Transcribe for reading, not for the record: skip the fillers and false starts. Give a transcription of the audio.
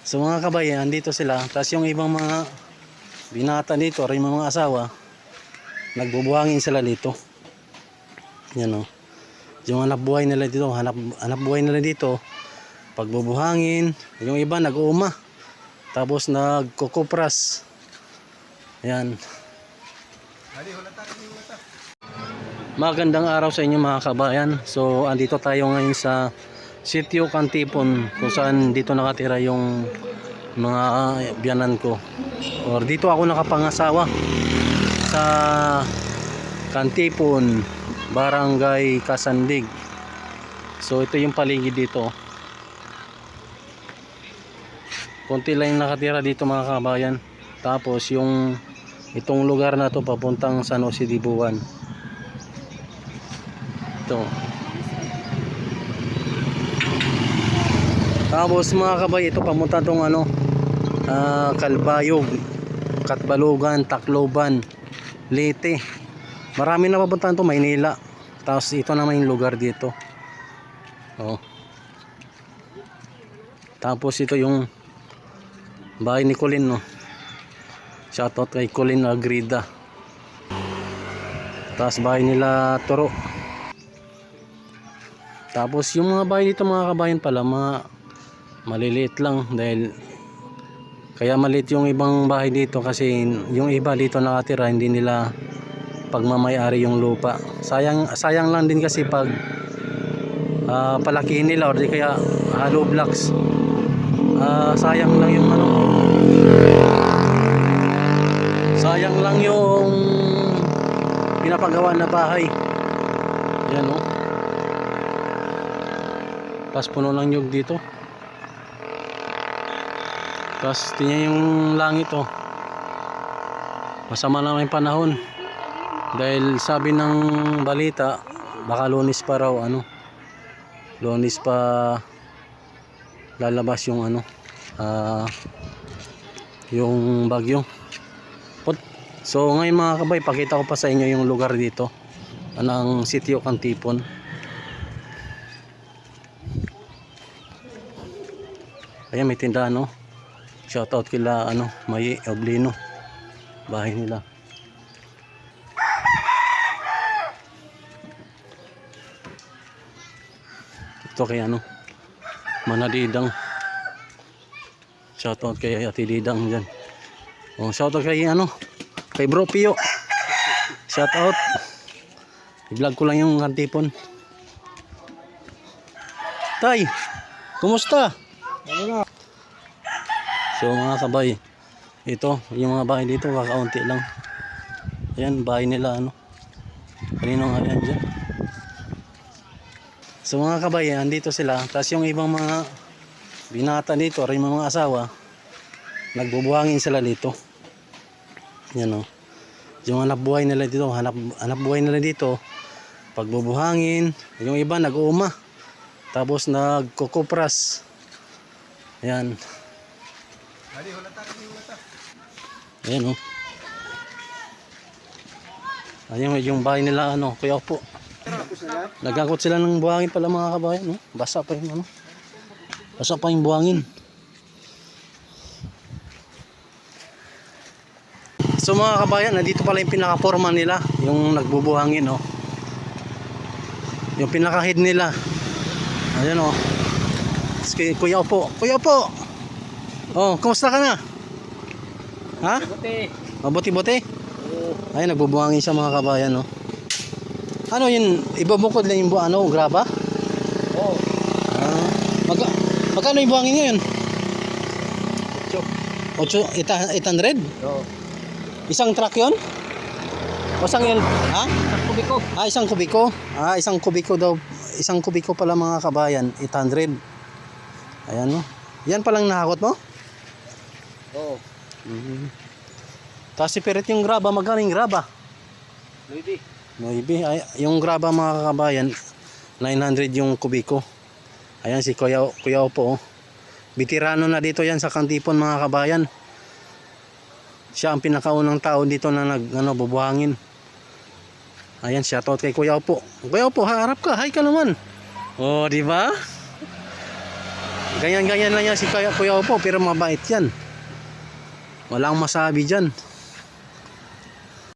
So mga kabayan, andito sila. Tapos yung ibang mga binata dito, rin mga asawa, nagbubuhangin sila dito. Yan o. Yung hanap buhay nila dito, hanap buhay nila dito, pagbubuhangin. Yung iba nag-uuma. Tapos nagkukupras. Yan. Magandang araw sa inyo mga kabayan. So andito tayo ngayon sa Sitio Cantipon, kung saan dito nakatira yung mga biyanan ko. Or dito ako nakapangasawa sa Cantipon, Barangay Kasandig. So ito yung paligid dito. Konti lang yung nakatira dito mga kabayan. Tapos yung itong lugar na to papuntang San Jose de Buwan. Ito. Tapos mga kabay, ito pamunta tong Kalbayog, Katbalogan, Tacloban, Leyte. Marami na papuntahan to, Maynila. Tapos ito naman yung lugar dito. Oh. Tapos ito yung bahay ni Colin, no. Shoutout kay Colin Agrida. Tapos bahay nila Toro. Tapos yung mga bahay dito mga kabayan pala, mga maliliit lang, dahil kaya maliit yung ibang bahay dito kasi yung iba dito nakatira hindi nila pagmamayari yung lupa. Sayang lang din kasi pag palakihin nila or di kaya hollow blocks. Sayang lang yung sayang lang yung pinapagawa na bahay. Yan o. Tapos puno ng nyug dito. Tapos tingnan yung langit oh. Masama na yung panahon. Dahil sabi ng balita, baka Lunes pa raw Lunes pa lalabas yung yung bagyo. So ngayon mga kabay, pakita ko pa sa inyo yung lugar dito. Ang Sitio Cantipon. Ayan, may tindahan no. Shoutout kila Mayi Oblino, bahay nila. Ito kay Manadidang. Shoutout kay Ate Didang diyan. Oh, shoutout kay kay Bro Pio. Shoutout. I-vlog ko lang yung Cantipon. Tay, kumusta? So mga kabay, ito yung mga bahay dito, kakaunti lang. Ayan, bahay nila kanino nga yan dyan. So mga kabay, andito sila. Tapos yung ibang mga binata dito, rin mga asawa, nagbubuhangin sila dito. Yan o. Yung hanap buhay nila dito, hanap buhay nila dito, pagbubuhangin. Yung iba nag-uuma. Tapos nagkukupras. Ayan. Ayan o. Ayan yung bahay nila kuya po. Nagakot sila ng buhangin pala mga kabayan no? Basa pa yung basa pa yung buhangin. So mga kabayan, nandito pala yung pinaka-forma nila, yung nagbubuhangin no? Yung pinaka-head nila. Ayan o. Kuya po. Kuya po. Oh, kumusta ka na? Ha? Mabuti-buti? Ay, nagbubuhangin siya mga kabayan, no? Ano yun? Ibabukod lang yung graba? Oo. Magkano yung buhangin ngayon? 800? Oo. Isang truck yun? O isang yun? Ha? Isang kubiko. Isang kubiko? Isang kubiko daw. Isang kubiko pala mga kabayan. 800. Ayan, no? Yan palang nahakot mo? Oo. Tapos ipirit yung graba, magkano yung graba? 9. Ay, yung graba mga kabayan, 900 yung kubiko. Ayan si Kuya Opo. Bitirano na dito yan sa Cantipon mga kabayan. Siya ang pinakaunang tao dito na bubuhangin. Ayan, shoutout kay Kuya Opo. Kuya Opo, harap ka, hi ka naman. Oh, di ba? Ganyan-ganyan lang yan si Kuya Opo, pero mabait yan. Walang masabi dyan.